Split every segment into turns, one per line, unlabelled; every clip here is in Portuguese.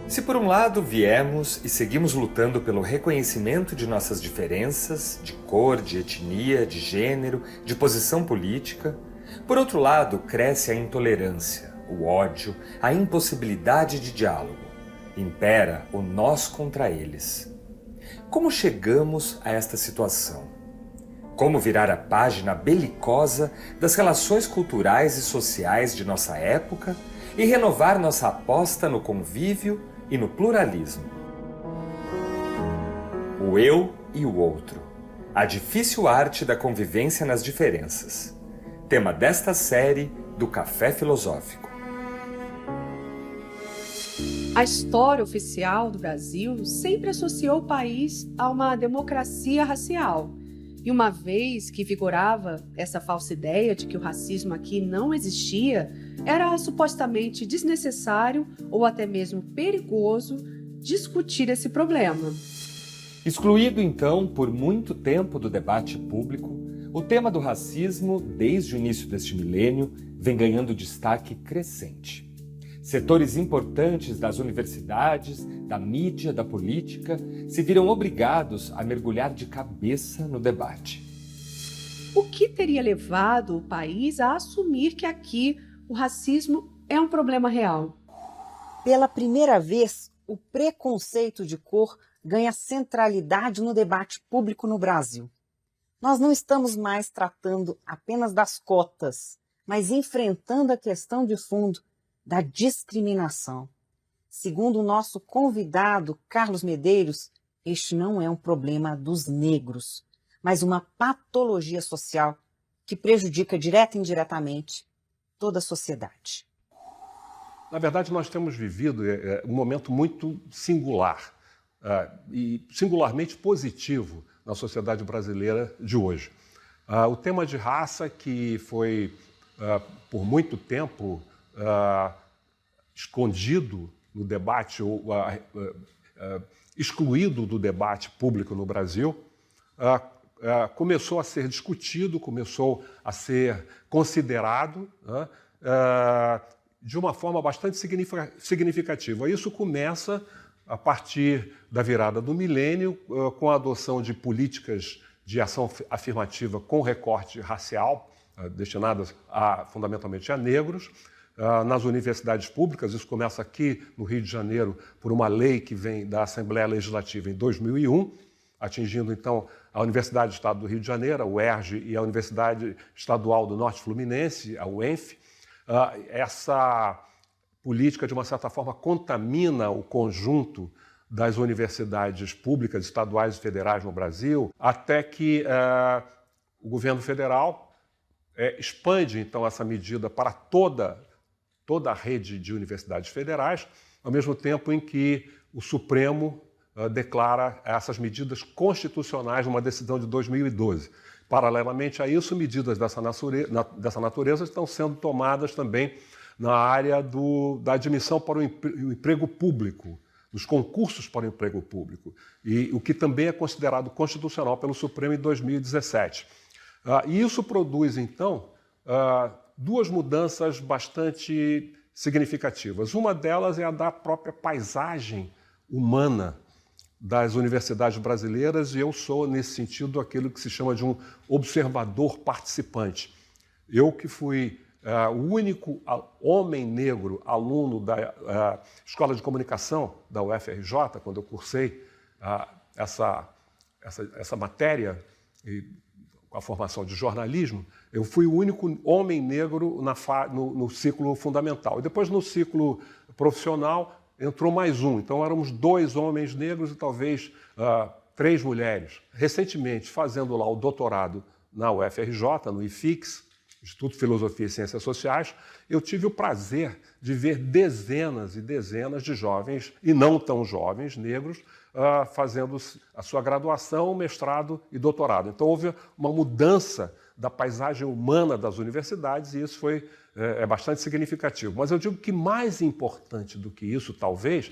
Se por um lado viemos e seguimos lutando pelo reconhecimento de nossas diferenças, de cor, de etnia, de gênero, de posição política, por outro lado cresce a intolerância, o ódio, a impossibilidade de diálogo. Impera o nós contra eles. Como chegamos a esta situação? Como virar a página belicosa das relações culturais e sociais de nossa época e renovar nossa aposta no convívio e no pluralismo? O eu e o outro. A difícil arte da convivência nas diferenças. Tema desta série do Café Filosófico.
A história oficial do Brasil sempre associou o país a uma democracia racial. E uma vez que vigorava essa falsa ideia de que o racismo aqui não existia, era supostamente desnecessário ou até mesmo perigoso discutir esse problema.
Excluído então por muito tempo do debate público, o tema do racismo, desde o início deste milênio, vem ganhando destaque crescente. Setores importantes das universidades, da mídia, da política, se viram obrigados a mergulhar de cabeça no debate.
O que teria levado o país a assumir que aqui o racismo é um problema real?
Pela primeira vez, o preconceito de cor ganha centralidade no debate público no Brasil. Nós não estamos mais tratando apenas das cotas, mas enfrentando a questão de fundo da discriminação. Segundo o nosso convidado, Carlos Medeiros, este não é um problema dos negros, mas uma patologia social que prejudica direta e indiretamente toda a sociedade.
Na verdade, nós temos vivido um momento muito singular e singularmente positivo na sociedade brasileira de hoje. O tema de raça, que foi por muito tempo escondido no debate ou excluído do debate público no Brasil, começou a ser discutido, começou a ser considerado de uma forma bastante significativa. Isso começa a partir da virada do milênio, com a adoção de políticas de ação afirmativa com recorte racial, destinadas fundamentalmente a negros. Nas universidades públicas, isso começa aqui no Rio de Janeiro por uma lei que vem da Assembleia Legislativa em 2001, atingindo então a Universidade do Estado do Rio de Janeiro, a UERJ, e a Universidade Estadual do Norte Fluminense, a UENF. Essa política, de uma certa forma, contamina o conjunto das universidades públicas, estaduais e federais no Brasil, até que o governo federal expande então essa medida para toda a rede de universidades federais, ao mesmo tempo em que o Supremo declara essas medidas constitucionais numa decisão de 2012. Paralelamente a isso, medidas dessa natureza estão sendo tomadas também na área da admissão para o emprego público, dos concursos para o emprego público, e o que também é considerado constitucional pelo Supremo em 2017. E isso produz, então, duas mudanças bastante significativas. Uma delas é a da própria paisagem humana das universidades brasileiras, e eu sou, nesse sentido, aquilo que se chama de um observador participante. Eu que fui o único homem negro aluno da Escola de Comunicação da UFRJ, quando eu cursei essa matéria, com a formação de jornalismo, eu fui o único homem negro no ciclo fundamental. E depois, no ciclo profissional, entrou mais um. Então, éramos 2 homens negros e talvez 3 mulheres. Recentemente, fazendo lá o doutorado na UFRJ, no IFIX, Instituto de Filosofia e Ciências Sociais, eu tive o prazer de ver dezenas e dezenas de jovens, e não tão jovens, negros, fazendo a sua graduação, mestrado e doutorado. Então, houve uma mudança da paisagem humana das universidades, e isso foi bastante significativo. Mas eu digo que mais importante do que isso, talvez,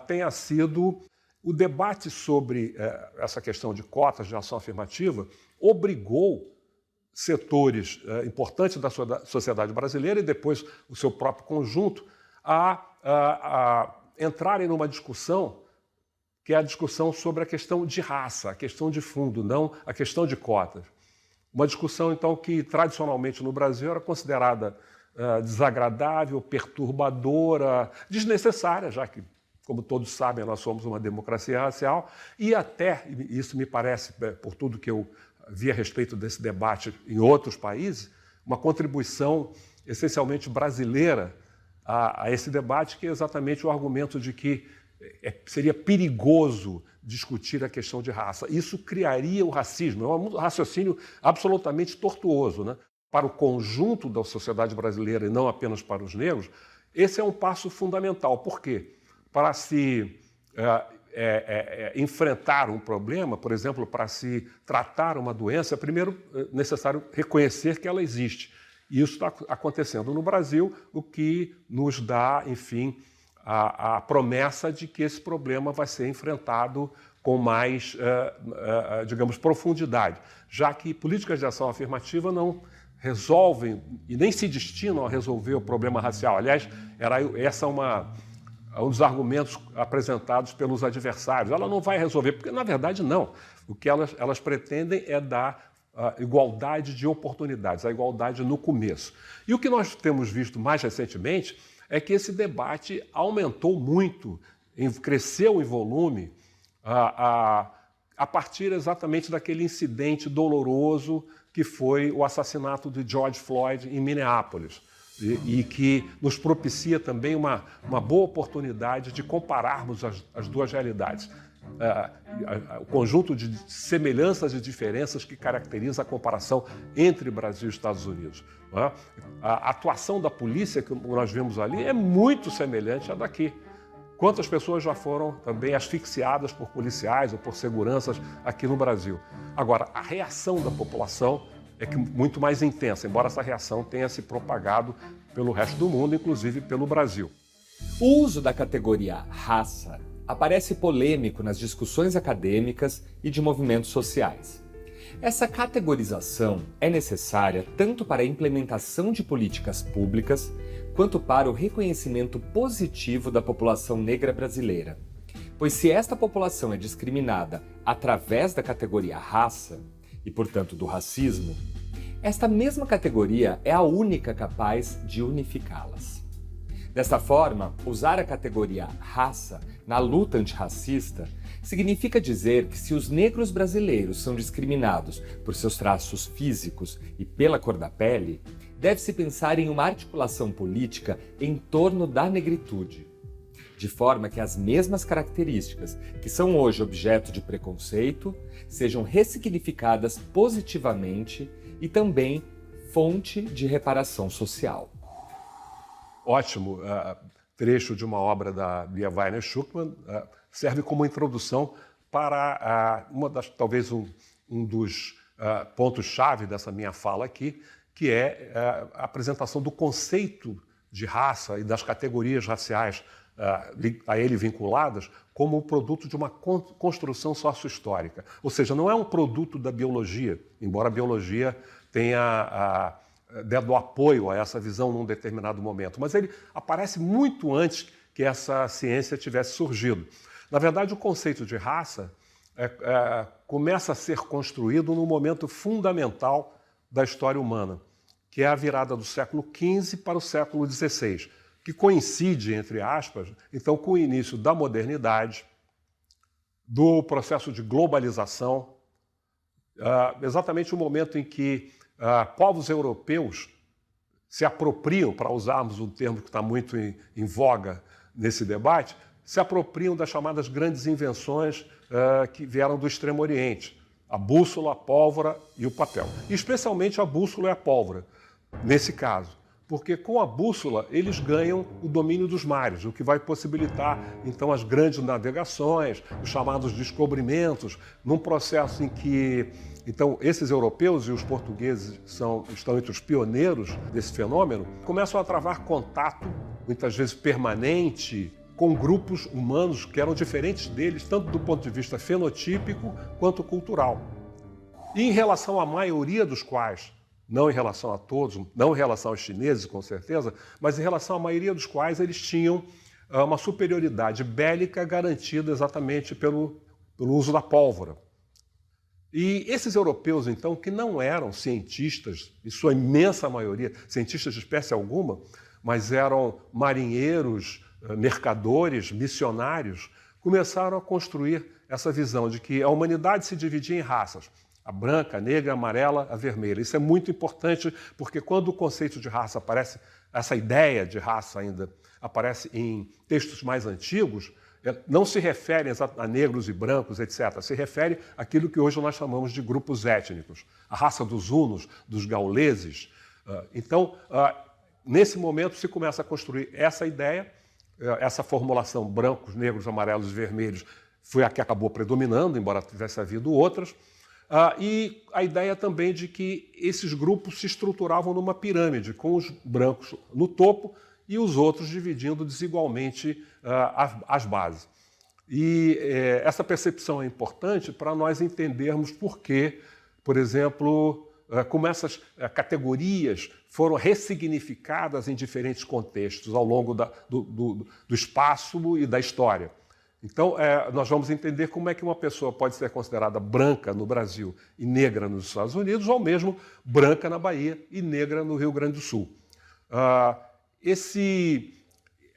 tenha sido o debate sobre essa questão de cotas de ação afirmativa, obrigou setores importantes da sociedade brasileira e depois o seu próprio conjunto a entrarem numa discussão que é a discussão sobre a questão de raça, a questão de fundo, não a questão de cotas. Uma discussão, então, que tradicionalmente no Brasil era considerada desagradável, perturbadora, desnecessária, já que, como todos sabem, nós somos uma democracia racial, e até, isso me parece, por tudo que eu vi a respeito desse debate em outros países, uma contribuição essencialmente brasileira a esse debate, que é exatamente o argumento de que seria perigoso discutir a questão de raça. Isso criaria o racismo. É um raciocínio absolutamente tortuoso, né? Para o conjunto da sociedade brasileira e não apenas para os negros, esse é um passo fundamental. Por quê? Para se enfrentar um problema, por exemplo, para se tratar uma doença, é primeiro necessário reconhecer que ela existe. E isso está acontecendo no Brasil, o que nos dá, enfim, a promessa de que esse problema vai ser enfrentado com mais, digamos, profundidade, já que políticas de ação afirmativa não resolvem e nem se destinam a resolver o problema racial. Aliás, essa é um dos argumentos apresentados pelos adversários. Ela não vai resolver, porque, na verdade, não. O que elas pretendem é dar igualdade de oportunidades, a igualdade no começo. E o que nós temos visto mais recentemente é que esse debate aumentou muito, cresceu em volume a partir exatamente daquele incidente doloroso que foi o assassinato de George Floyd em Minneapolis e que nos propicia também uma boa oportunidade de compararmos as duas realidades. O conjunto de semelhanças e diferenças que caracteriza a comparação entre Brasil e Estados Unidos. A atuação da polícia que nós vimos ali é muito semelhante à daqui. Quantas pessoas já foram também asfixiadas por policiais ou por seguranças aqui no Brasil? Agora, a reação da população é muito mais intensa, embora essa reação tenha se propagado pelo resto do mundo, inclusive pelo Brasil.
O uso da categoria raça aparece polêmico nas discussões acadêmicas e de movimentos sociais. Essa categorização é necessária tanto para a implementação de políticas públicas, quanto para o reconhecimento positivo da população negra brasileira. Pois se esta população é discriminada através da categoria raça, e portanto do racismo, esta mesma categoria é a única capaz de unificá-las. Desta forma, usar a categoria raça na luta antirracista significa dizer que se os negros brasileiros são discriminados por seus traços físicos e pela cor da pele, deve-se pensar em uma articulação política em torno da negritude, de forma que as mesmas características que são hoje objeto de preconceito sejam ressignificadas positivamente e também fonte de reparação social.
Ótimo trecho de uma obra da Lia Weiner Schuckmann, serve como introdução para talvez um dos pontos-chave dessa minha fala aqui, que é a apresentação do conceito de raça e das categorias raciais a ele vinculadas como produto de uma construção sócio-histórica. Ou seja, não é um produto da biologia, embora a biologia tenha dado apoio a essa visão num determinado momento, mas ele aparece muito antes que essa ciência tivesse surgido. Na verdade, o conceito de raça começa a ser construído num momento fundamental da história humana, que é a virada do século XV para o século XVI, que coincide, entre aspas, então, com o início da modernidade, do processo de globalização, exatamente o momento em que povos europeus se apropriam, para usarmos um termo que está muito em voga nesse debate, se apropriam das chamadas grandes invenções que vieram do Extremo Oriente, a bússola, a pólvora e o papel. E especialmente a bússola e a pólvora, nesse caso. Porque com a bússola eles ganham o domínio dos mares, o que vai possibilitar então as grandes navegações, os chamados descobrimentos, num processo em que então esses europeus e os portugueses estão entre os pioneiros desse fenômeno, começam a travar contato, muitas vezes permanente, com grupos humanos que eram diferentes deles, tanto do ponto de vista fenotípico quanto cultural. E em relação à maioria dos quais, não em relação a todos, não em relação aos chineses, com certeza, mas em relação à maioria dos quais eles tinham uma superioridade bélica garantida exatamente pelo uso da pólvora. E esses europeus, então, que não eram cientistas, em sua imensa maioria, cientistas de espécie alguma, mas eram marinheiros, mercadores, missionários, começaram a construir essa visão de que a humanidade se dividia em raças, a branca, a negra, a amarela, a vermelha. Isso é muito importante porque quando o conceito de raça aparece, essa ideia de raça ainda aparece em textos mais antigos, não se refere a negros e brancos, etc. Se refere àquilo que hoje nós chamamos de grupos étnicos. A raça dos hunos, dos gauleses. Então, nesse momento se começa a construir essa ideia, essa formulação brancos, negros, amarelos e vermelhos foi a que acabou predominando, embora tivesse havido outras. E a ideia também de que esses grupos se estruturavam numa pirâmide, com os brancos no topo e os outros dividindo desigualmente as bases. E essa percepção é importante para nós entendermos por que, por exemplo, como essas categorias foram ressignificadas em diferentes contextos ao longo do espaço e da história. Então, nós vamos entender como é que uma pessoa pode ser considerada branca no Brasil e negra nos Estados Unidos, ou mesmo branca na Bahia e negra no Rio Grande do Sul.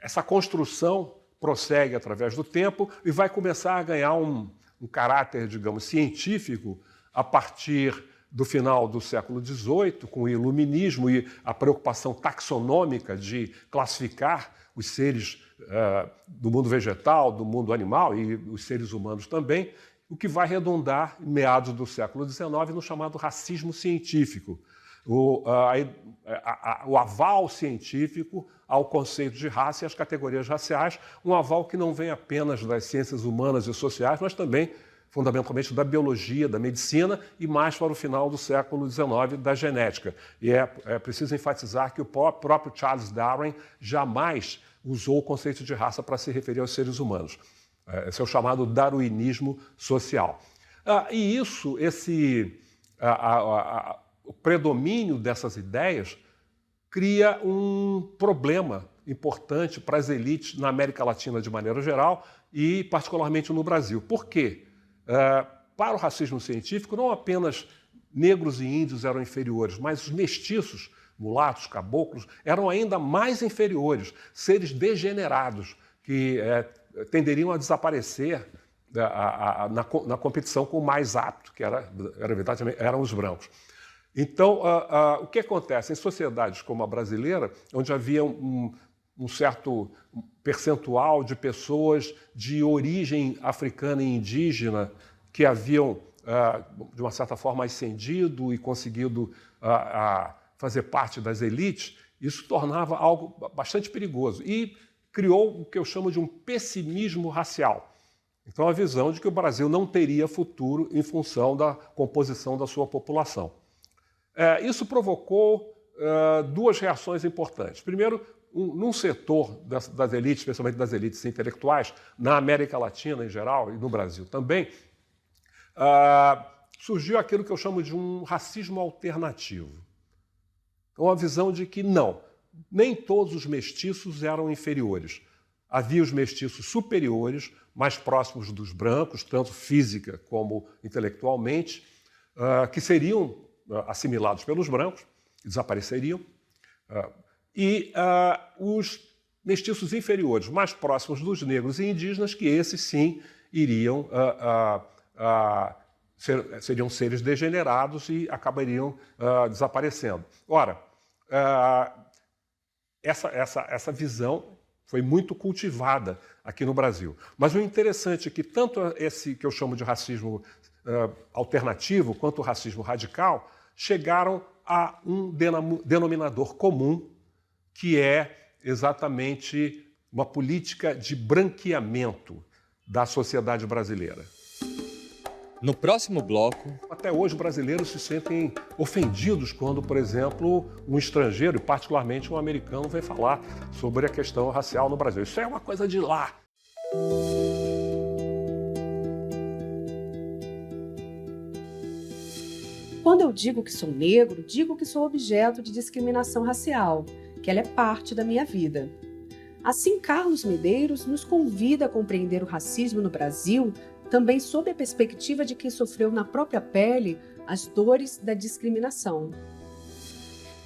Essa construção prossegue através do tempo e vai começar a ganhar um caráter, digamos, científico a partir do final do século XVIII, com o iluminismo e a preocupação taxonômica de classificar os seres do mundo vegetal, do mundo animal e os seres humanos também, o que vai redundar, em meados do século XIX, no chamado racismo científico. O aval científico ao conceito de raça e às categorias raciais, um aval que não vem apenas das ciências humanas e sociais, mas também, fundamentalmente, da biologia, da medicina e, mais para o final do século XIX, da genética. E é preciso enfatizar que o próprio Charles Darwin jamais usou o conceito de raça para se referir aos seres humanos. Esse é o chamado darwinismo social. E isso, o predomínio dessas ideias cria um problema importante para as elites na América Latina de maneira geral e particularmente no Brasil. Por quê? Para o racismo científico, não apenas negros e índios eram inferiores, mas os mestiços, mulatos, caboclos, eram ainda mais inferiores, seres degenerados que tenderiam a desaparecer na competição com o mais apto, que eram os brancos. Então, o que acontece? Em sociedades como a brasileira, onde havia um certo percentual de pessoas de origem africana e indígena que haviam, de uma certa forma, ascendido e conseguido fazer parte das elites, isso tornava algo bastante perigoso e criou o que eu chamo de um pessimismo racial. Então, a visão de que o Brasil não teria futuro em função da composição da sua população. Isso provocou duas reações importantes. Primeiro, num setor das elites, especialmente das elites intelectuais, na América Latina em geral e no Brasil também, surgiu aquilo que eu chamo de um racismo alternativo. Então, a visão de que não, nem todos os mestiços eram inferiores. Havia os mestiços superiores, mais próximos dos brancos, tanto física como intelectualmente, que seriam assimilados pelos brancos, desapareceriam, e os mestiços inferiores, mais próximos dos negros e indígenas, que esses sim iriam seriam seres degenerados e acabariam desaparecendo. Ora, essa visão foi muito cultivada aqui no Brasil. Mas o interessante é que tanto esse que eu chamo de racismo alternativo quanto o racismo radical chegaram a um denominador comum, que é exatamente uma política de branqueamento da sociedade brasileira.
No próximo bloco...
Até hoje, brasileiros se sentem ofendidos quando, por exemplo, um estrangeiro, e particularmente um americano, vem falar sobre a questão racial no Brasil. Isso é uma coisa de lá.
Quando eu digo que sou negro, digo que sou objeto de discriminação racial, que ela é parte da minha vida. Assim, Carlos Medeiros nos convida a compreender o racismo no Brasil, também sob a perspectiva de quem sofreu na própria pele as dores da discriminação.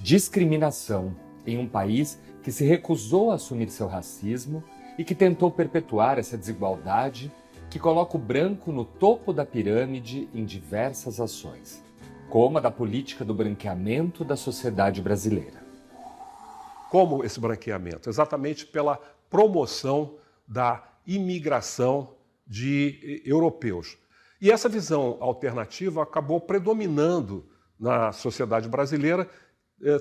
Discriminação em um país que se recusou a assumir seu racismo e que tentou perpetuar essa desigualdade que coloca o branco no topo da pirâmide em diversas ações, como a da política do branqueamento da sociedade brasileira.
Como esse branqueamento? Exatamente pela promoção da imigração de europeus. E essa visão alternativa acabou predominando na sociedade brasileira,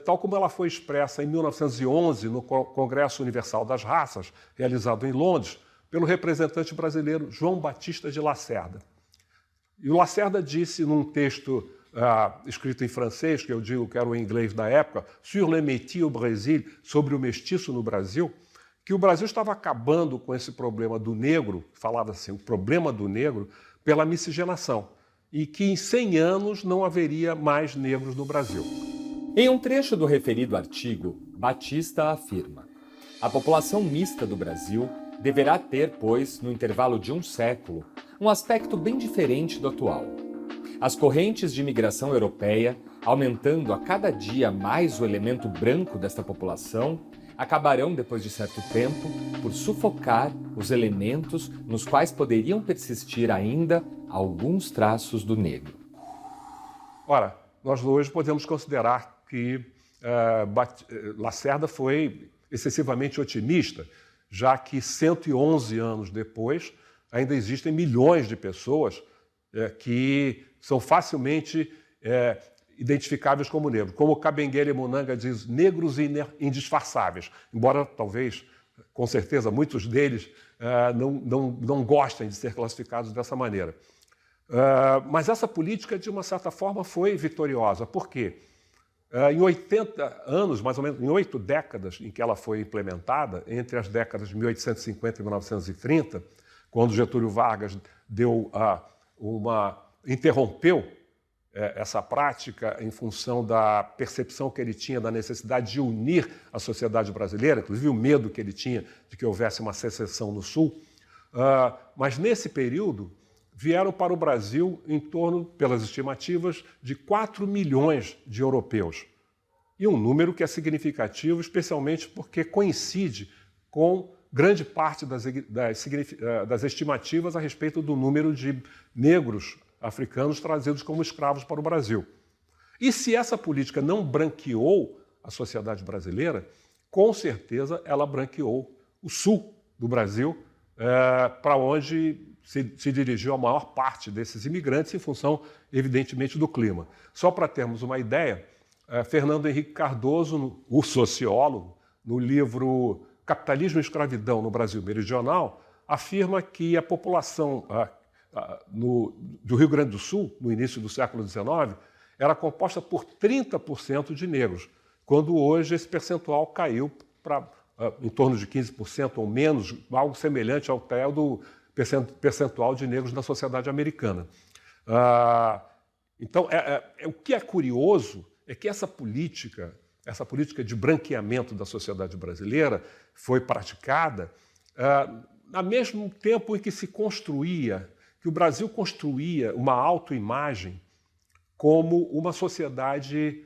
tal como ela foi expressa em 1911 no Congresso Universal das Raças, realizado em Londres, pelo representante brasileiro João Batista de Lacerda. E o Lacerda disse num texto escrito em francês, que eu digo que era o inglês da época, Sur le métis au Brésil, sobre o mestiço no Brasil, que o Brasil estava acabando com esse problema do negro, falava assim, o problema do negro, pela miscigenação, e que em 100 anos não haveria mais negros no Brasil.
Em um trecho do referido artigo, Batista afirma: a população mista do Brasil deverá ter, pois, no intervalo de um século, um aspecto bem diferente do atual. As correntes de imigração europeia, aumentando a cada dia mais o elemento branco desta população, acabarão, depois de certo tempo, por sufocar os elementos nos quais poderiam persistir ainda alguns traços do negro.
Ora, nós hoje podemos considerar que Lacerda foi excessivamente otimista, já que 111 anos depois ainda existem milhões de pessoas que são facilmente identificáveis como negros. Como Kabengele Munanga diz, negros indisfarçáveis, embora talvez, com certeza, muitos deles não gostem de ser classificados dessa maneira. Mas essa política, de uma certa forma, foi vitoriosa. Por quê? Em 80 anos, mais ou menos, em 8 décadas em que ela foi implementada, entre as décadas de 1850 e 1930, quando Getúlio Vargas interrompeu essa prática em função da percepção que ele tinha da necessidade de unir a sociedade brasileira, inclusive o medo que ele tinha de que houvesse uma secessão no Sul. Mas nesse período vieram para o Brasil em torno, pelas estimativas, de 4 milhões de europeus. E um número que é significativo, especialmente porque coincide com grande parte das estimativas a respeito do número de negros africanos trazidos como escravos para o Brasil. E se essa política não branqueou a sociedade brasileira, com certeza ela branqueou o sul do Brasil, para onde se dirigiu a maior parte desses imigrantes em função, evidentemente, do clima. Só para termos uma ideia, Fernando Henrique Cardoso, o sociólogo, no livro Capitalismo e Escravidão no Brasil Meridional, afirma que a população do Rio Grande do Sul, no início do século XIX, era composta por 30% de negros, quando hoje esse percentual caiu para em torno de 15% ou menos, algo semelhante ao do percentual de negros na sociedade americana. Então, o que é curioso é que essa política de branqueamento da sociedade brasileira foi praticada ao mesmo tempo em que que o Brasil construía uma autoimagem como uma sociedade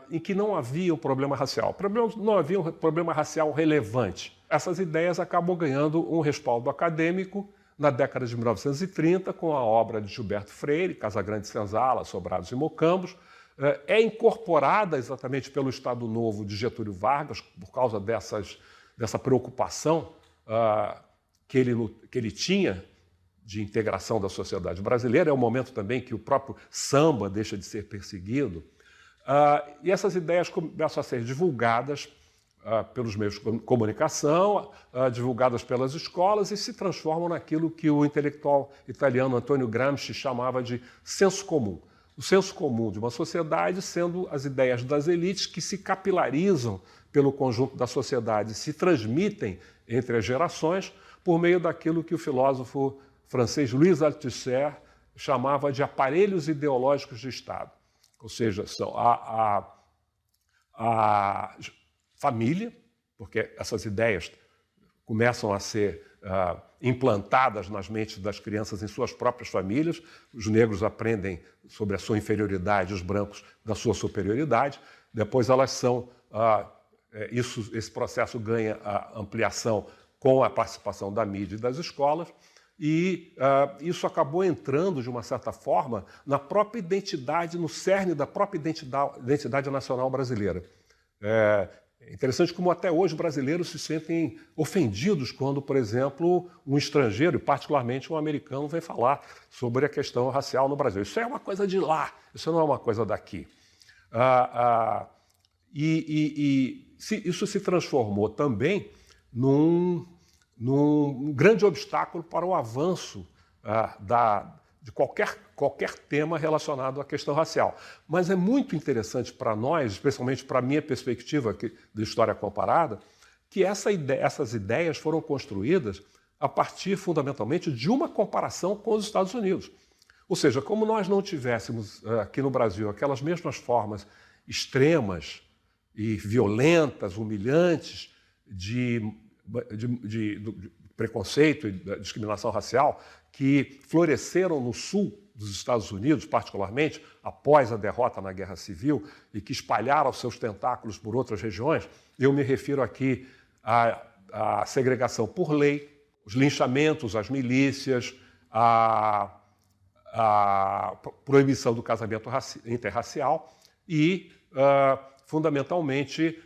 em que não havia um problema racial. Não havia um problema racial relevante. Essas ideias acabam ganhando um respaldo acadêmico na década de 1930, com a obra de Gilberto Freire, Casagrande Senzala, Sobrados e Mocambos. É incorporada exatamente pelo Estado Novo de Getúlio Vargas, por causa dessa preocupação que ele tinha de integração da sociedade brasileira. É o momento também que o próprio samba deixa de ser perseguido. E essas ideias começam a ser divulgadas pelos meios de comunicação, divulgadas pelas escolas e se transformam naquilo que o intelectual italiano Antonio Gramsci chamava de senso comum. O senso comum de uma sociedade sendo as ideias das elites que se capilarizam pelo conjunto da sociedade, se transmitem entre as gerações por meio daquilo que o filósofo francês Louis Althusser chamava de aparelhos ideológicos de Estado. Ou seja, são a família, porque essas ideias começam a ser implantadas nas mentes das crianças em suas próprias famílias. Os negros aprendem sobre a sua inferioridade, os brancos da sua superioridade. Depois elas são... esse processo ganha a ampliação com a participação da mídia e das escolas, e isso acabou entrando, de uma certa forma, na própria identidade, no cerne da própria identidade nacional brasileira. É interessante como até hoje brasileiros se sentem ofendidos quando, por exemplo, um estrangeiro, e particularmente um americano, vem falar sobre a questão racial no Brasil. Isso é uma coisa de lá, isso não é uma coisa daqui. Isso se transformou também num grande obstáculo para o avanço de qualquer tema relacionado à questão racial. Mas é muito interessante para nós, especialmente para a minha perspectiva de história comparada, que essas ideias foram construídas a partir, fundamentalmente, de uma comparação com os Estados Unidos. Ou seja, como nós não tivéssemos aqui no Brasil aquelas mesmas formas extremas e violentas, humilhantes de preconceito e discriminação racial que floresceram no sul dos Estados Unidos, particularmente após a derrota na Guerra Civil, e que espalharam seus tentáculos por outras regiões, eu me refiro aqui à segregação por lei, os linchamentos, as milícias, a proibição do casamento interracial e, fundamentalmente,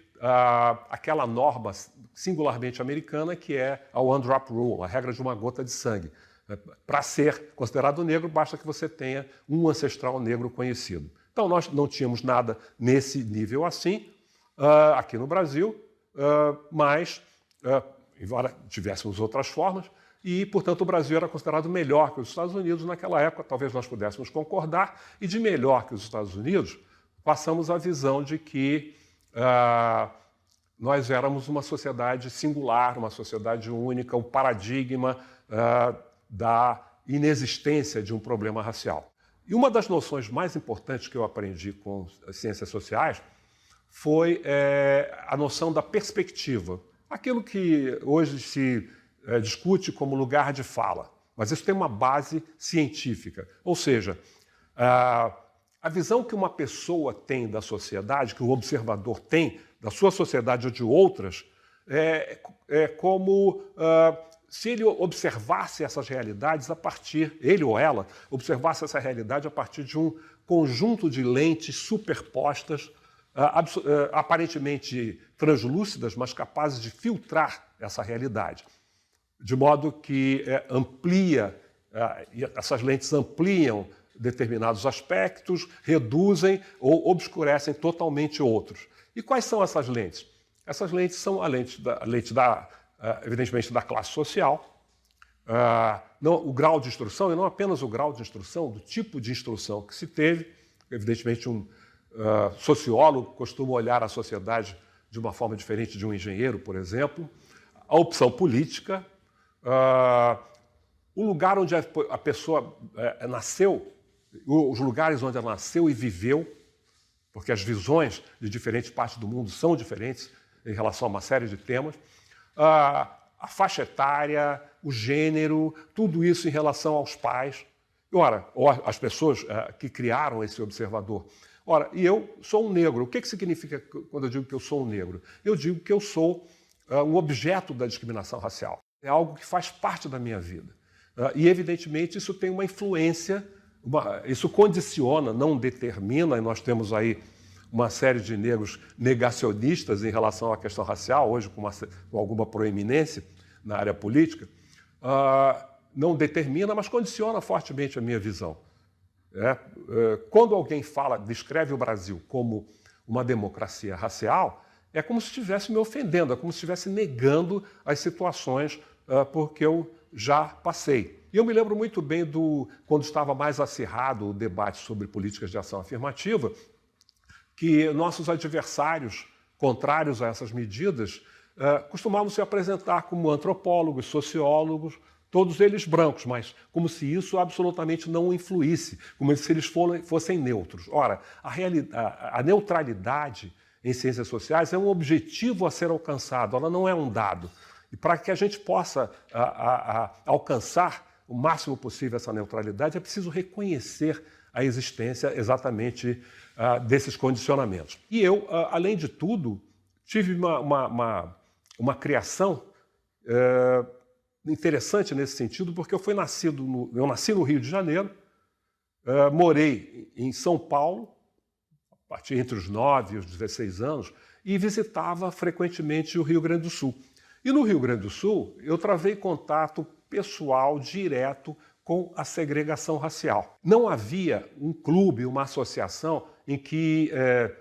aquela norma singularmente americana que é a One Drop Rule, a regra de uma gota de sangue. Para ser considerado negro, basta que você tenha um ancestral negro conhecido. Então, nós não tínhamos nada nesse nível assim aqui no Brasil, mas, embora tivéssemos outras formas, e, portanto, o Brasil era considerado melhor que os Estados Unidos naquela época, talvez nós pudéssemos concordar, e de melhor que os Estados Unidos, passamos à visão de que nós éramos uma sociedade singular, uma sociedade única, um paradigma da inexistência de um problema racial. E uma das noções mais importantes que eu aprendi com as ciências sociais foi a noção da perspectiva. Aquilo que hoje se discute como lugar de fala, mas isso tem uma base científica. Ou seja, a visão que uma pessoa tem da sociedade, que o observador tem da sua sociedade ou de outras, é como se ele observasse essas realidades ele ou ela, observasse essa realidade a partir de um conjunto de lentes superpostas, aparentemente translúcidas, mas capazes de filtrar essa realidade. De modo que essas lentes ampliam determinados aspectos, reduzem ou obscurecem totalmente outros. E quais são essas lentes? Essas lentes são a lente evidentemente, da classe social, o grau de instrução, e não apenas o grau de instrução, do tipo de instrução que se teve. Evidentemente, um sociólogo costuma olhar a sociedade de uma forma diferente de um engenheiro, por exemplo. A opção política, o lugar onde a pessoa nasceu, os lugares onde ela nasceu e viveu, porque as visões de diferentes partes do mundo são diferentes em relação a uma série de temas, a faixa etária, o gênero, tudo isso em relação aos pais, ou as pessoas que criaram esse observador. Ora, e eu sou um negro. O que significa quando eu digo que eu sou um negro? Eu digo que eu sou um objeto da discriminação racial. É algo que faz parte da minha vida. E, evidentemente, isso tem uma influência, isso condiciona, não determina, e nós temos aí uma série de negros negacionistas em relação à questão racial, hoje com alguma proeminência na área política, não determina, mas condiciona fortemente a minha visão. Quando alguém descreve o Brasil como uma democracia racial, é como se estivesse me ofendendo, é como se estivesse negando as situações porque eu já passei. E eu me lembro muito bem quando estava mais acirrado o debate sobre políticas de ação afirmativa, que nossos adversários contrários a essas medidas costumavam se apresentar como antropólogos, sociólogos, todos eles brancos, mas como se isso absolutamente não influísse, como se eles fossem neutros. Ora, a neutralidade em ciências sociais é um objetivo a ser alcançado, ela não é um dado. E para que a gente possa alcançar o máximo possível essa neutralidade, é preciso reconhecer a existência exatamente desses condicionamentos. E eu, além de tudo, tive uma criação interessante nesse sentido, porque eu nasci no Rio de Janeiro, morei em São Paulo, a partir entre os 9 e os 16 anos, e visitava frequentemente o Rio Grande do Sul. E no Rio Grande do Sul, eu travei contato pessoal direto com a segregação racial. Não havia um clube, uma associação em que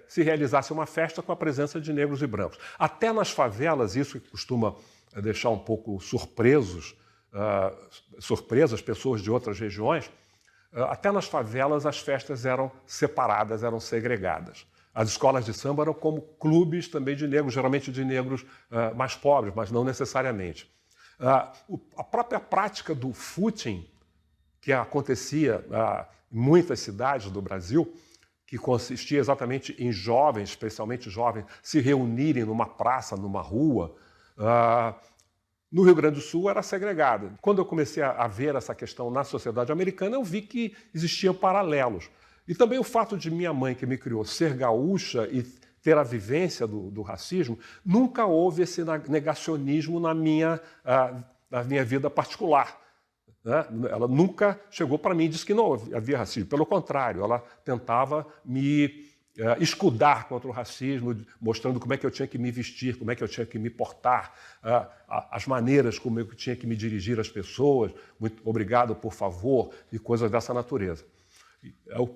se realizasse uma festa com a presença de negros e brancos. Até nas favelas, isso que costuma deixar um pouco surpresas pessoas de outras regiões, até nas favelas as festas eram separadas, eram segregadas. As escolas de samba eram como clubes também de negros, geralmente de negros mais pobres, mas não necessariamente. A própria prática do footing, que acontecia em muitas cidades do Brasil, que consistia exatamente em jovens, especialmente jovens, se reunirem numa praça, numa rua, no Rio Grande do Sul era segregada. Quando eu comecei a ver essa questão na sociedade americana, eu vi que existiam paralelos. E também o fato de minha mãe, que me criou, ser gaúcha e ter a vivência do racismo, nunca houve esse negacionismo na minha vida particular. Né? Ela nunca chegou para mim e disse que não havia racismo. Pelo contrário, ela tentava me escudar contra o racismo, mostrando como é que eu tinha que me vestir, como é que eu tinha que me portar, as maneiras como eu tinha que me dirigir às pessoas, muito obrigado, por favor, e coisas dessa natureza.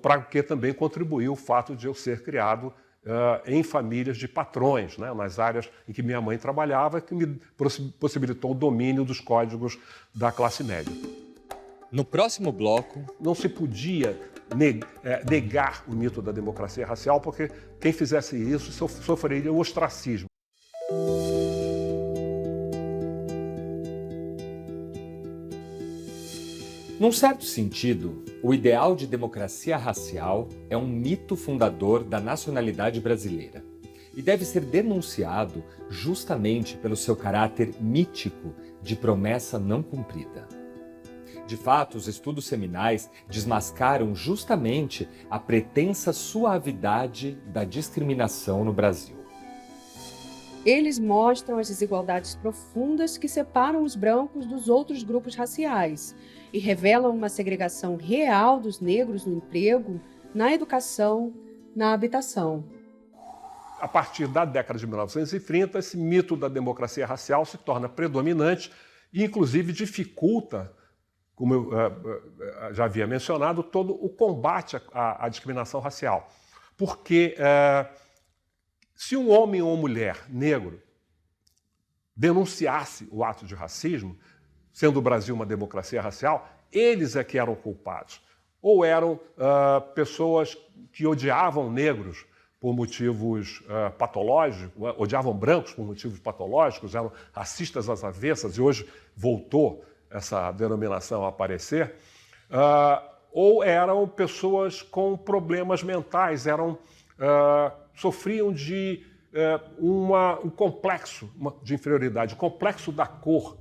Para que também contribuiu o fato de eu ser criado em famílias de patrões, né, nas áreas em que minha mãe trabalhava, que me possibilitou o domínio dos códigos da classe média.
No próximo bloco...
Não se podia negar o mito da democracia racial, porque quem fizesse isso sofreria o ostracismo.
Num certo sentido, o ideal de democracia racial é um mito fundador da nacionalidade brasileira e deve ser denunciado justamente pelo seu caráter mítico de promessa não cumprida. De fato, os estudos seminais desmascaram justamente a pretensa suavidade da discriminação no Brasil.
Eles mostram as desigualdades profundas que separam os brancos dos outros grupos raciais e revelam uma segregação real dos negros no emprego, na educação, na habitação.
A partir da década de 1930, esse mito da democracia racial se torna predominante e, inclusive, dificulta, como eu já havia mencionado, todo o combate à discriminação racial. Porque se um homem ou mulher negro denunciasse o ato de racismo, sendo o Brasil uma democracia racial, eles é que eram culpados. Ou eram pessoas que odiavam negros por motivos patológicos, odiavam brancos por motivos patológicos, eram racistas às avessas, e hoje voltou essa denominação a aparecer, ou eram pessoas com problemas mentais, sofriam de um complexo de inferioridade, complexo da cor,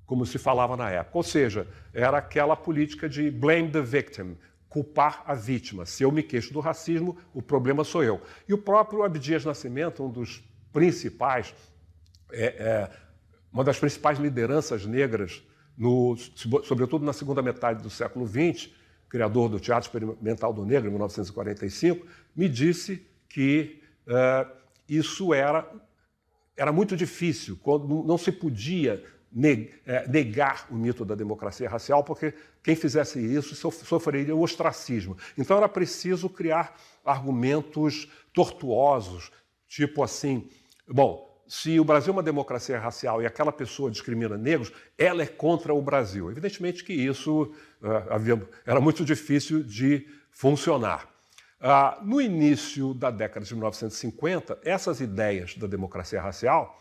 como se falava na época. Ou seja, era aquela política de blame the victim, culpar a vítima. Se eu me queixo do racismo, o problema sou eu. E o próprio Abdias Nascimento, um dos principais, uma das principais lideranças negras, sobretudo na segunda metade do século XX, criador do Teatro Experimental do Negro, em 1945, me disse que isso era muito difícil, quando não se podia negar o mito da democracia racial, porque quem fizesse isso sofreria o ostracismo. Então era preciso criar argumentos tortuosos, tipo assim, bom, se o Brasil é uma democracia racial e aquela pessoa discrimina negros, ela é contra o Brasil. Evidentemente que isso era muito difícil de funcionar. No início da década de 1950, essas ideias da democracia racial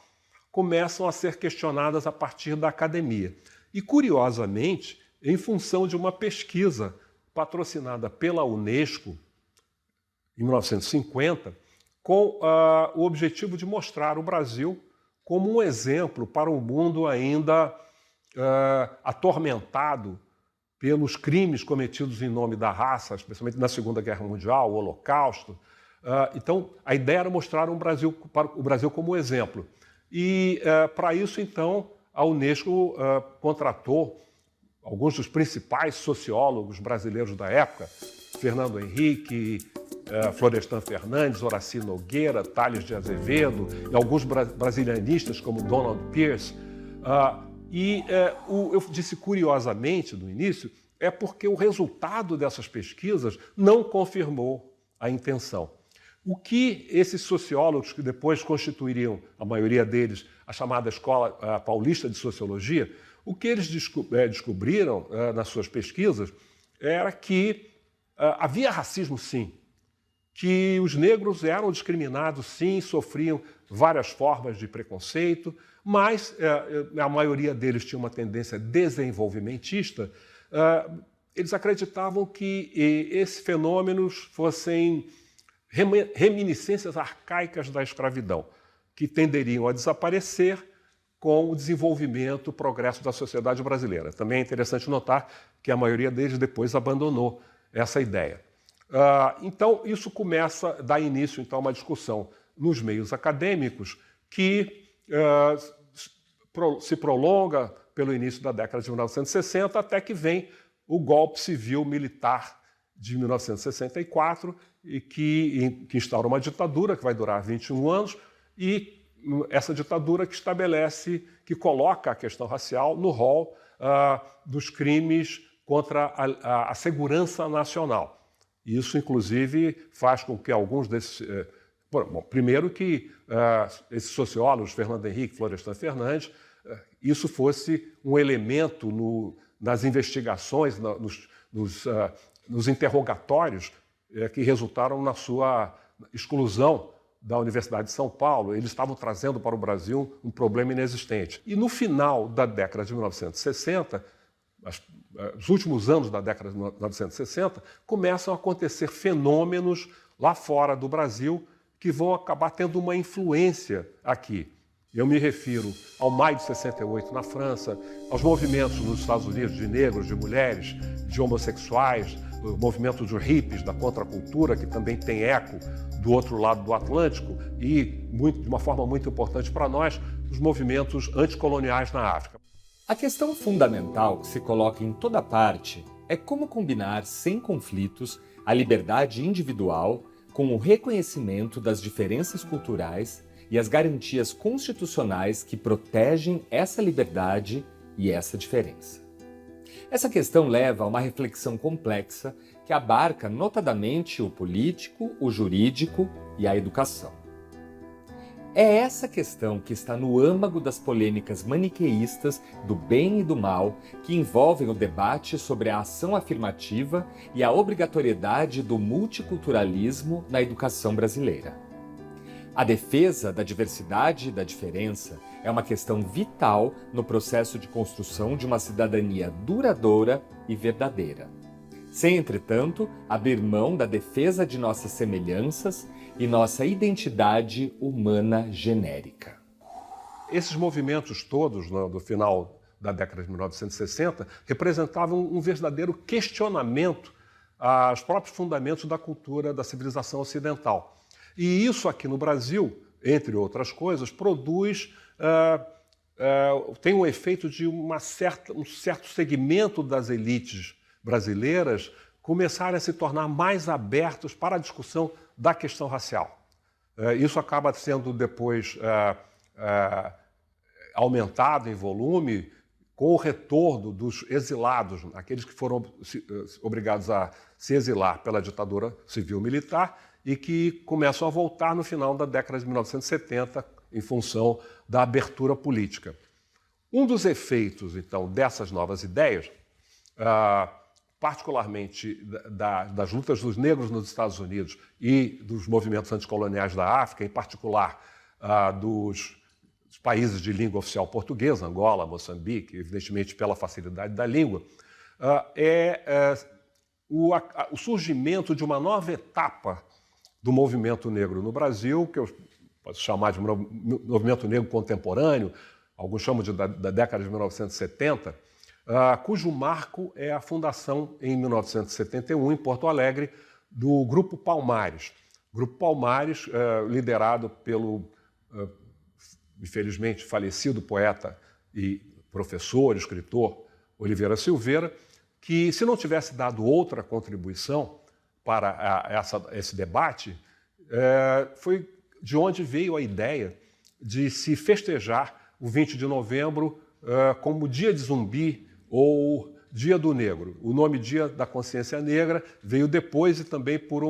começam a ser questionadas a partir da academia. E, curiosamente, em função de uma pesquisa patrocinada pela Unesco, em 1950, com o objetivo de mostrar o Brasil como um exemplo para um mundo ainda atormentado pelos crimes cometidos em nome da raça, especialmente na Segunda Guerra Mundial, o Holocausto. Então, a ideia era mostrar o Brasil como exemplo. E, para isso, então, a Unesco contratou alguns dos principais sociólogos brasileiros da época, Fernando Henrique, Florestan Fernandes, Horaci Nogueira, Tales de Azevedo, e alguns brasilianistas como Donald Pierce. Eu disse curiosamente no início, é porque o resultado dessas pesquisas não confirmou a intenção. O que esses sociólogos, que depois constituiriam, a maioria deles, a chamada Escola Paulista de Sociologia, o que eles descobriram nas suas pesquisas era que havia racismo, sim, que os negros eram discriminados, sim, sofriam várias formas de preconceito, mas a maioria deles tinha uma tendência desenvolvimentista. Eles acreditavam que esses fenômenos fossem reminiscências arcaicas da escravidão, que tenderiam a desaparecer com o desenvolvimento, o progresso da sociedade brasileira. Também é interessante notar que a maioria deles depois abandonou essa ideia. Então, isso começa a dar início então, a uma discussão nos meios acadêmicos que se prolonga pelo início da década de 1960 até que vem o golpe civil-militar de 1964 e que instaura uma ditadura que vai durar 21 anos e essa ditadura que estabelece, que coloca a questão racial no rol dos crimes contra a segurança nacional. Isso, inclusive, faz com que alguns desses... primeiro que esses sociólogos, Fernando Henrique, Florestan Fernandes, isso fosse um elemento nas investigações, nos interrogatórios que resultaram na sua exclusão da Universidade de São Paulo. Eles estavam trazendo para o Brasil um problema inexistente. E no final da década de 1960, os últimos anos da década de 1960, começam a acontecer fenômenos lá fora do Brasil que vão acabar tendo uma influência aqui. Eu me refiro ao Maio de 68 na França, aos movimentos nos Estados Unidos de negros, de mulheres, de homossexuais, o movimento dos hippies, da contracultura, que também tem eco do outro lado do Atlântico, e, de uma forma muito importante para nós, os movimentos anticoloniais na África.
A questão fundamental que se coloca em toda parte é como combinar sem conflitos a liberdade individual com o reconhecimento das diferenças culturais e as garantias constitucionais que protegem essa liberdade e essa diferença. Essa questão leva a uma reflexão complexa que abarca notadamente o político, o jurídico e a educação. É essa questão que está no âmago das polêmicas maniqueístas do bem e do mal que envolvem o debate sobre a ação afirmativa e a obrigatoriedade do multiculturalismo na educação brasileira. A defesa da diversidade e da diferença é uma questão vital no processo de construção de uma cidadania duradoura e verdadeira. Sem, entretanto, abrir mão da defesa de nossas semelhanças e nossa identidade humana genérica.
Esses movimentos todos, do final da década de 1960, representavam um verdadeiro questionamento aos próprios fundamentos da cultura da civilização ocidental. E isso aqui no Brasil, entre outras coisas, tem um efeito de um certo segmento das elites brasileiras começarem a se tornar mais abertos para a discussão da questão racial. Isso acaba sendo depois aumentado em volume com o retorno dos exilados, aqueles que foram obrigados a se exilar pela ditadura civil-militar e que começam a voltar no final da década de 1970 em função da abertura política. Um dos efeitos, então, dessas novas ideias, particularmente das lutas dos negros nos Estados Unidos e dos movimentos anticoloniais da África, em particular dos países de língua oficial portuguesa, Angola, Moçambique, evidentemente pela facilidade da língua, o surgimento de uma nova etapa do movimento negro no Brasil, que eu pode chamar de movimento negro contemporâneo, alguns chamam da década de 1970, cujo marco é a fundação, em 1971, em Porto Alegre, do Grupo Palmares. Grupo Palmares, liderado pelo, infelizmente, falecido poeta e professor, escritor, Oliveira Silveira, que, se não tivesse dado outra contribuição para esse debate, foi de onde veio a ideia de se festejar o 20 de novembro como Dia de Zumbi ou Dia do Negro. O nome Dia da Consciência Negra veio depois e também por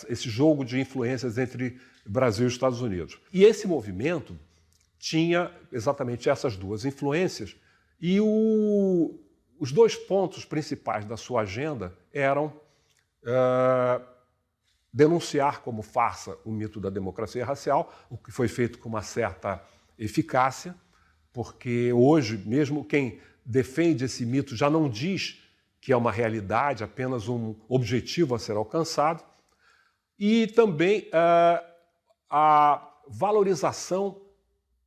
esse jogo de influências entre Brasil e Estados Unidos. E esse movimento tinha exatamente essas duas influências e os dois pontos principais da sua agenda eram denunciar como farsa o mito da democracia racial, o que foi feito com uma certa eficácia, porque hoje, mesmo quem defende esse mito já não diz que é uma realidade, apenas um objetivo a ser alcançado, e também a valorização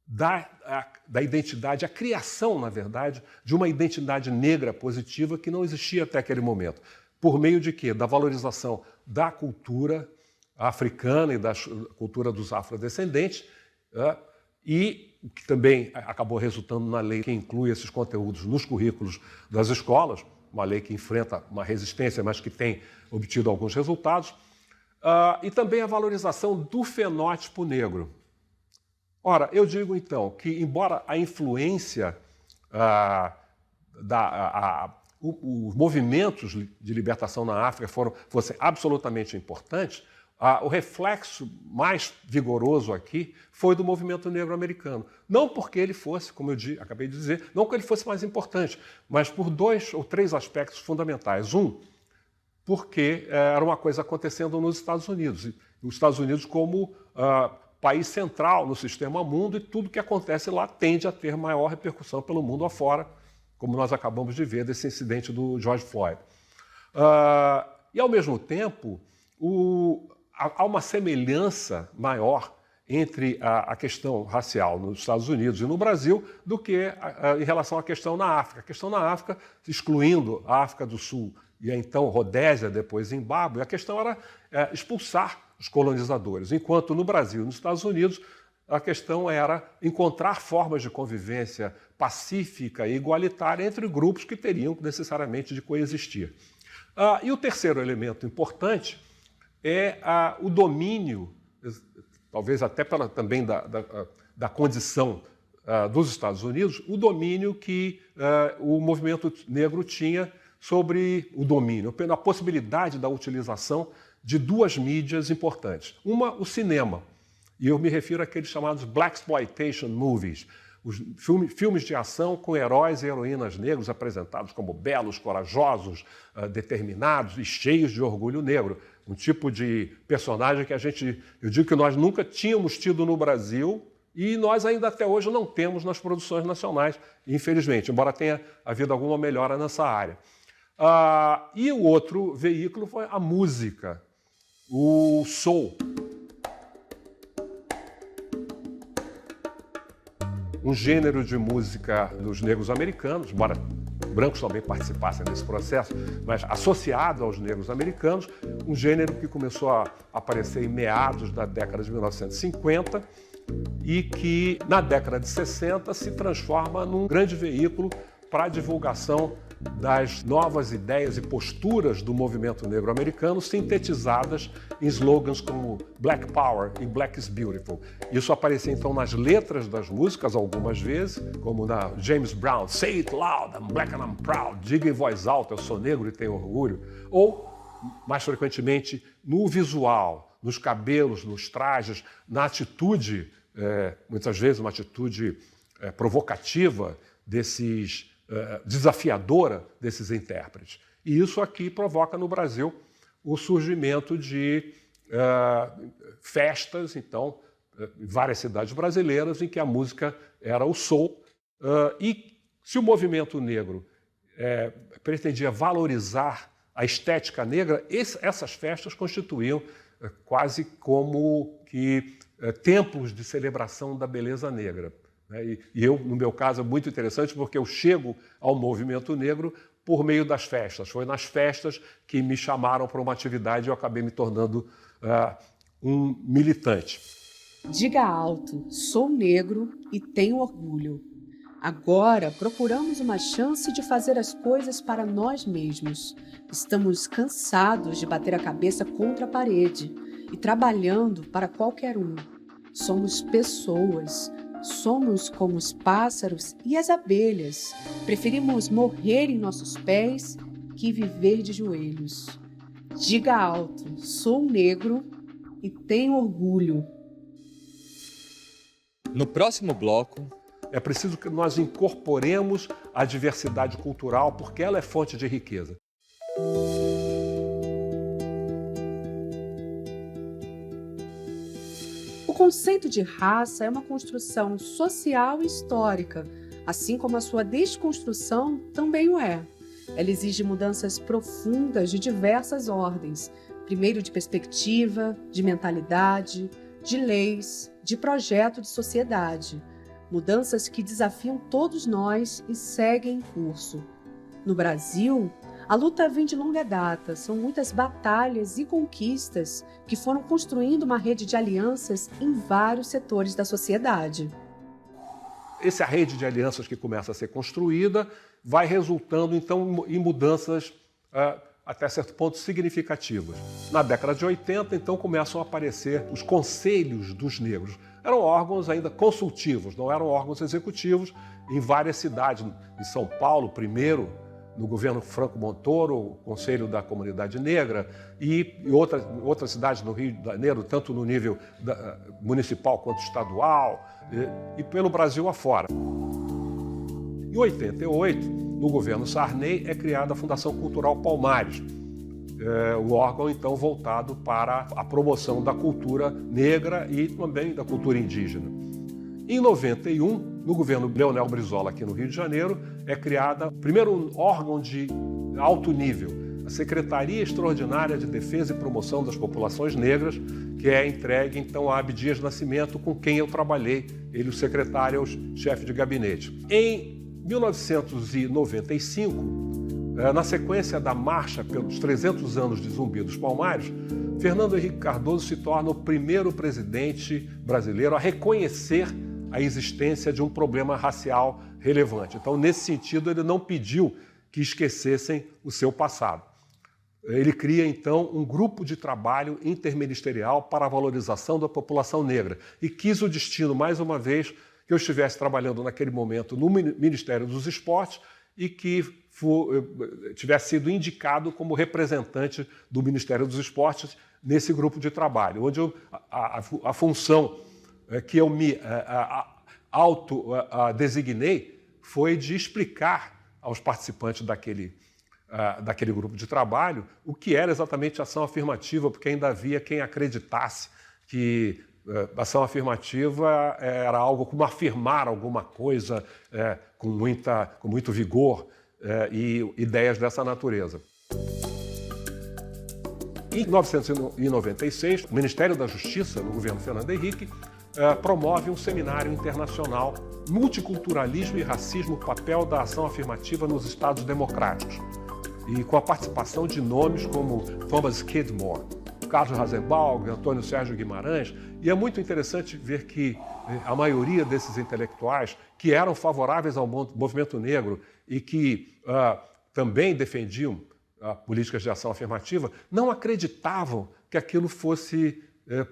da identidade, a criação, na verdade, de uma identidade negra positiva que não existia até aquele momento. Por meio de quê? Da valorização da cultura africana e da cultura dos afrodescendentes, e que também acabou resultando na lei que inclui esses conteúdos nos currículos das escolas, uma lei que enfrenta uma resistência, mas que tem obtido alguns resultados, e também a valorização do fenótipo negro. Ora, eu digo então que, embora a influência os movimentos de libertação na África fossem absolutamente importantes, o reflexo mais vigoroso aqui foi do movimento negro americano. Não porque ele fosse, como eu acabei de dizer, não porque ele fosse mais importante, mas por 2 ou 3 aspectos fundamentais. Um, porque era uma coisa acontecendo nos Estados Unidos. E os Estados Unidos como país central no sistema mundo, e tudo que acontece lá tende a ter maior repercussão pelo mundo afora, como nós acabamos de ver desse incidente do George Floyd. E, ao mesmo tempo, há uma semelhança maior entre a questão racial nos Estados Unidos e no Brasil do que em relação à questão na África. A questão na África, excluindo a África do Sul e então Rodésia, depois Zimbábue, a questão era expulsar os colonizadores, enquanto no Brasil e nos Estados Unidos a questão era encontrar formas de convivência pacífica e igualitária entre grupos que teriam necessariamente de coexistir. E o terceiro elemento importante é o domínio, talvez até também da condição dos Estados Unidos, o domínio que o movimento negro tinha sobre a possibilidade da utilização de 2 mídias importantes. Uma, o cinema, e eu me refiro àqueles chamados Blaxploitation movies, os filmes de ação com heróis e heroínas negros apresentados como belos, corajosos, determinados e cheios de orgulho negro. Um tipo de personagem que eu digo que nós nunca tínhamos tido no Brasil e nós ainda até hoje não temos nas produções nacionais, infelizmente, embora tenha havido alguma melhora nessa área. E o outro veículo foi a música, o soul. Um gênero de música dos negros americanos, embora brancos também participassem desse processo, mas associado aos negros americanos, um gênero que começou a aparecer em meados da década de 1950 e que, na década de 60, se transforma num grande veículo para a divulgação das novas ideias e posturas do movimento negro americano, sintetizadas em slogans como Black Power e Black is Beautiful. Isso aparecia então nas letras das músicas algumas vezes, como na James Brown, Say It Loud, I'm Black and I'm Proud, diga em voz alta, eu sou negro e tenho orgulho, ou, mais frequentemente, no visual, nos cabelos, nos trajes, na atitude, muitas vezes uma atitude provocativa desafiadora desses intérpretes. E isso aqui provoca no Brasil o surgimento de festas, então, em várias cidades brasileiras, em que a música era o soul. E se o movimento negro pretendia valorizar a estética negra, essas festas constituíam quase como que templos de celebração da beleza negra. E eu, no meu caso, é muito interessante porque eu chego ao movimento negro por meio das festas. Foi nas festas que me chamaram para uma atividade e eu acabei me tornando um militante.
Diga alto, sou negro e tenho orgulho. Agora procuramos uma chance de fazer as coisas para nós mesmos. Estamos cansados de bater a cabeça contra a parede e trabalhando para qualquer um. Somos pessoas, somos como os pássaros e as abelhas. Preferimos morrer em nossos pés que viver de joelhos. Diga alto, sou negro e tenho orgulho.
No próximo bloco,
é preciso que nós incorporemos a diversidade cultural, porque ela é fonte de riqueza.
O conceito de raça é uma construção social e histórica, assim como a sua desconstrução também o é. Ela exige mudanças profundas de diversas ordens, primeiro de perspectiva, de mentalidade, de leis, de projeto de sociedade. Mudanças que desafiam todos nós e seguem em curso. No Brasil, a luta vem de longa data, são muitas batalhas e conquistas que foram construindo uma rede de alianças em vários setores da sociedade.
Essa rede de alianças que começa a ser construída vai resultando, então, em mudanças até certo ponto significativas. Na década de 80, então, começam a aparecer os conselhos dos negros. Eram órgãos ainda consultivos, não eram órgãos executivos, em várias cidades. Em São Paulo, primeiro, no governo Franco Montoro, o Conselho da Comunidade Negra, e outras cidades no Rio de Janeiro, tanto no nível municipal quanto estadual, e pelo Brasil afora. Em 88, no governo Sarney, é criada a Fundação Cultural Palmares, o órgão, então, voltado para a promoção da cultura negra e também da cultura indígena. Em 91, no governo Leonel Brizola, aqui no Rio de Janeiro, é criada o primeiro órgão de alto nível, a Secretaria Extraordinária de Defesa e Promoção das Populações Negras, que é entregue, então, a Abdias Nascimento, com quem eu trabalhei, ele o secretário, o chefe de gabinete. Em 1995, na sequência da marcha pelos 300 anos de Zumbi dos Palmares, Fernando Henrique Cardoso se torna o primeiro presidente brasileiro a reconhecer a existência de um problema racial relevante. Então, nesse sentido, ele não pediu que esquecessem o seu passado. Ele cria, então, um grupo de trabalho interministerial para a valorização da população negra e quis o destino, mais uma vez, que eu estivesse trabalhando naquele momento no Ministério dos Esportes e que tivesse sido indicado como representante do Ministério dos Esportes nesse grupo de trabalho, onde a função que eu me autodesignei foi de explicar aos participantes daquele grupo de trabalho o que era exatamente ação afirmativa, porque ainda havia quem acreditasse que ação afirmativa era algo como afirmar alguma coisa com muito vigor e ideias dessa natureza. Em 1996, o Ministério da Justiça, no governo Fernando Henrique, promove um seminário internacional Multiculturalismo e Racismo, papel da ação afirmativa nos Estados Democráticos, e com a participação de nomes como Thomas Skidmore, Carlos Razenbaugh, Antônio Sérgio Guimarães, e é muito interessante ver que a maioria desses intelectuais que eram favoráveis ao movimento negro e que também defendiam políticas de ação afirmativa, não acreditavam que aquilo fosse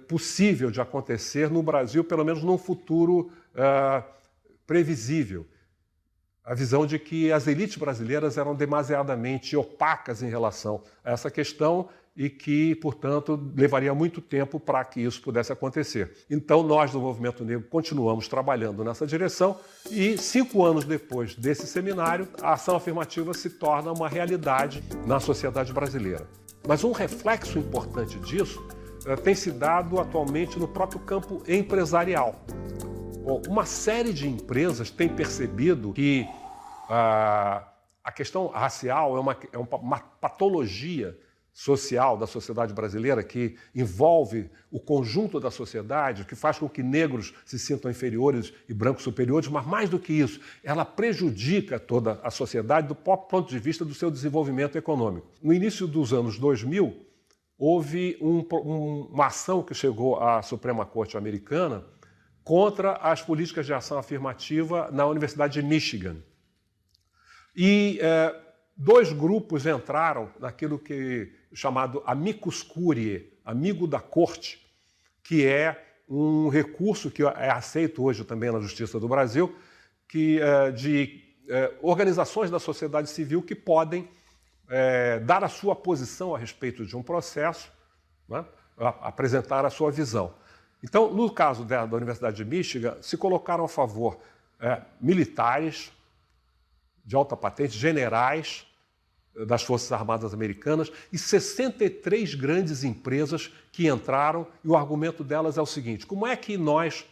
possível de acontecer no Brasil, pelo menos num futuro previsível. A visão de que as elites brasileiras eram demasiadamente opacas em relação a essa questão e que, portanto, levaria muito tempo para que isso pudesse acontecer. Então, nós do Movimento Negro continuamos trabalhando nessa direção e, 5 anos depois desse seminário, a ação afirmativa se torna uma realidade na sociedade brasileira. Mas um reflexo importante disso tem se dado atualmente no próprio campo empresarial. Uma série de empresas tem percebido que a a questão racial é uma patologia social da sociedade brasileira que envolve o conjunto da sociedade, que faz com que negros se sintam inferiores e brancos superiores, mas mais do que isso, ela prejudica toda a sociedade do próprio ponto de vista do seu desenvolvimento econômico. No início dos anos 2000, houve uma ação que chegou à Suprema Corte americana contra as políticas de ação afirmativa na Universidade de Michigan. E dois grupos entraram naquilo que é chamado amicus curiae, amigo da corte, que é um recurso que é aceito hoje também na Justiça do Brasil, de organizações da sociedade civil que podem dar a sua posição a respeito de um processo, né, apresentar a sua visão. Então, no caso da Universidade de Michigan, se colocaram a favor militares de alta patente, generais das Forças Armadas Americanas e 63 grandes empresas que entraram, e o argumento delas é o seguinte: como é que nós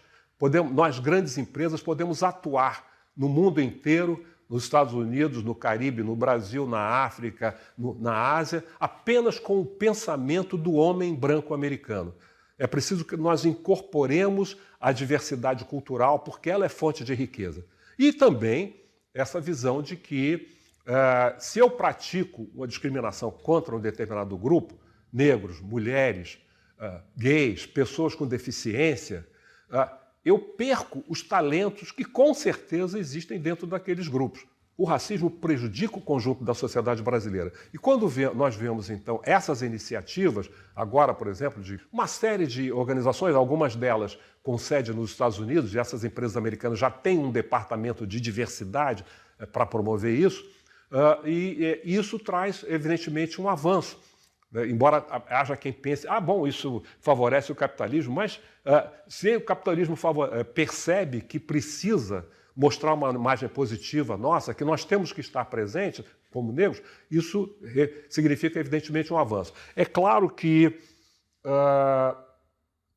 grandes empresas, podemos atuar no mundo inteiro, nos Estados Unidos, no Caribe, no Brasil, na África, na Ásia, apenas com o pensamento do homem branco americano? É preciso que nós incorporemos a diversidade cultural, porque ela é fonte de riqueza. E também essa visão de que, se eu pratico uma discriminação contra um determinado grupo, negros, mulheres, gays, pessoas com deficiência, eu perco os talentos que com certeza existem dentro daqueles grupos. O racismo prejudica o conjunto da sociedade brasileira. E quando nós vemos, então, essas iniciativas, agora, por exemplo, de uma série de organizações, algumas delas com sede nos Estados Unidos, e essas empresas americanas já têm um departamento de diversidade para promover isso, e isso traz, evidentemente, um avanço. Embora haja quem pense, bom, isso favorece o capitalismo, mas se o capitalismo percebe que precisa mostrar uma imagem positiva nossa, que nós temos que estar presentes como negros, isso significa, evidentemente, um avanço. É claro que,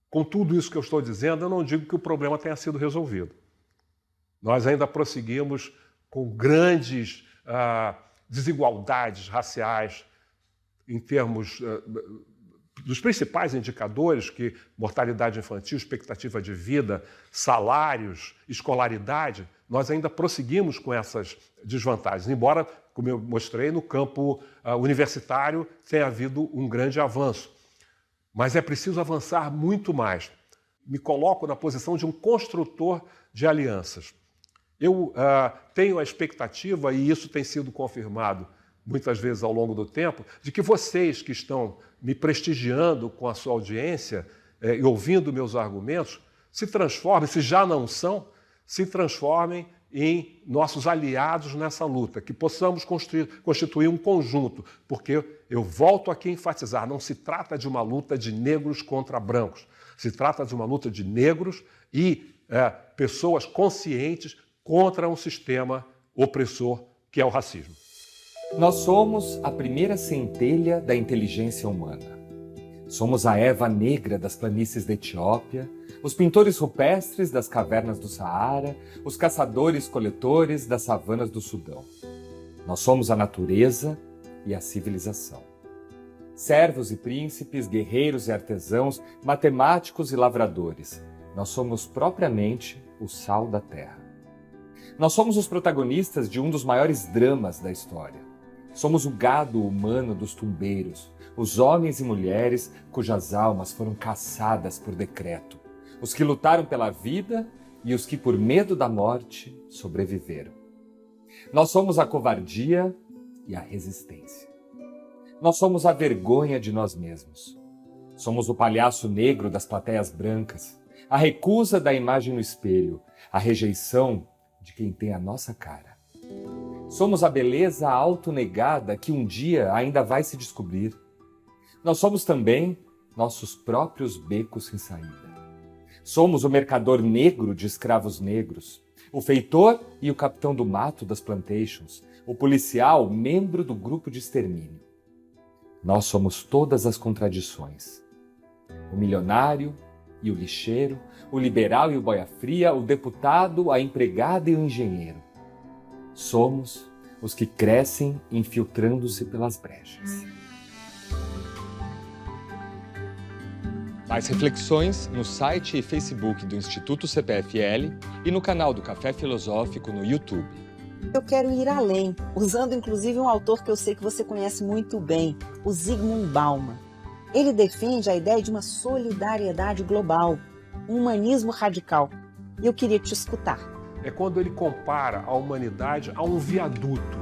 com tudo isso que eu estou dizendo, eu não digo que o problema tenha sido resolvido. Nós ainda prosseguimos com grandes desigualdades raciais em termos dos principais indicadores, que mortalidade infantil, expectativa de vida, salários, escolaridade, nós ainda prosseguimos com essas desvantagens, embora, como eu mostrei, no campo universitário tenha havido um grande avanço. Mas é preciso avançar muito mais. Me coloco na posição de um construtor de alianças. Eu tenho a expectativa, e isso tem sido confirmado muitas vezes ao longo do tempo, de que vocês que estão me prestigiando com a sua audiência e ouvindo meus argumentos, se transformem, se já não são, se transformem em nossos aliados nessa luta, que possamos constituir um conjunto, porque eu volto aqui a enfatizar, não se trata de uma luta de negros contra brancos, se trata de uma luta de negros e pessoas conscientes contra um sistema opressor que é o racismo.
Nós somos a primeira centelha da inteligência humana. Somos a Eva negra das planícies da Etiópia, os pintores rupestres das cavernas do Saara, os caçadores-coletores das savanas do Sudão. Nós somos a natureza e a civilização. Servos e príncipes, guerreiros e artesãos, matemáticos e lavradores. Nós somos propriamente o sal da terra. Nós somos os protagonistas de um dos maiores dramas da história. Somos o gado humano dos tumbeiros, os homens e mulheres cujas almas foram caçadas por decreto, os que lutaram pela vida e os que, por medo da morte, sobreviveram. Nós somos a covardia e a resistência. Nós somos a vergonha de nós mesmos. Somos o palhaço negro das plateias brancas, a recusa da imagem no espelho, a rejeição de quem tem a nossa cara. Somos a beleza autonegada que um dia ainda vai se descobrir. Nós somos também nossos próprios becos sem saída. Somos o mercador negro de escravos negros, o feitor e o capitão do mato das plantations, o policial, membro do grupo de extermínio. Nós somos todas as contradições. O milionário e o lixeiro, o liberal e o boia-fria, o deputado, a empregada e o engenheiro. Somos os que crescem infiltrando-se pelas brechas. Mais reflexões no site e Facebook do Instituto CPFL e no canal do Café Filosófico no YouTube.
Eu quero ir além, usando inclusive um autor que eu sei que você conhece muito bem, o Zygmunt Bauman. Ele defende a ideia de uma solidariedade global, um humanismo radical. E eu queria te escutar.
É quando ele compara a humanidade a um viaduto.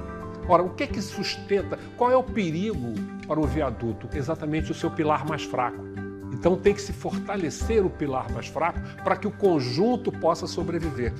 Ora, o que é que sustenta? Qual é o perigo para o viaduto? Exatamente o seu pilar mais fraco. Então tem que se fortalecer o pilar mais fraco para que o conjunto possa sobreviver.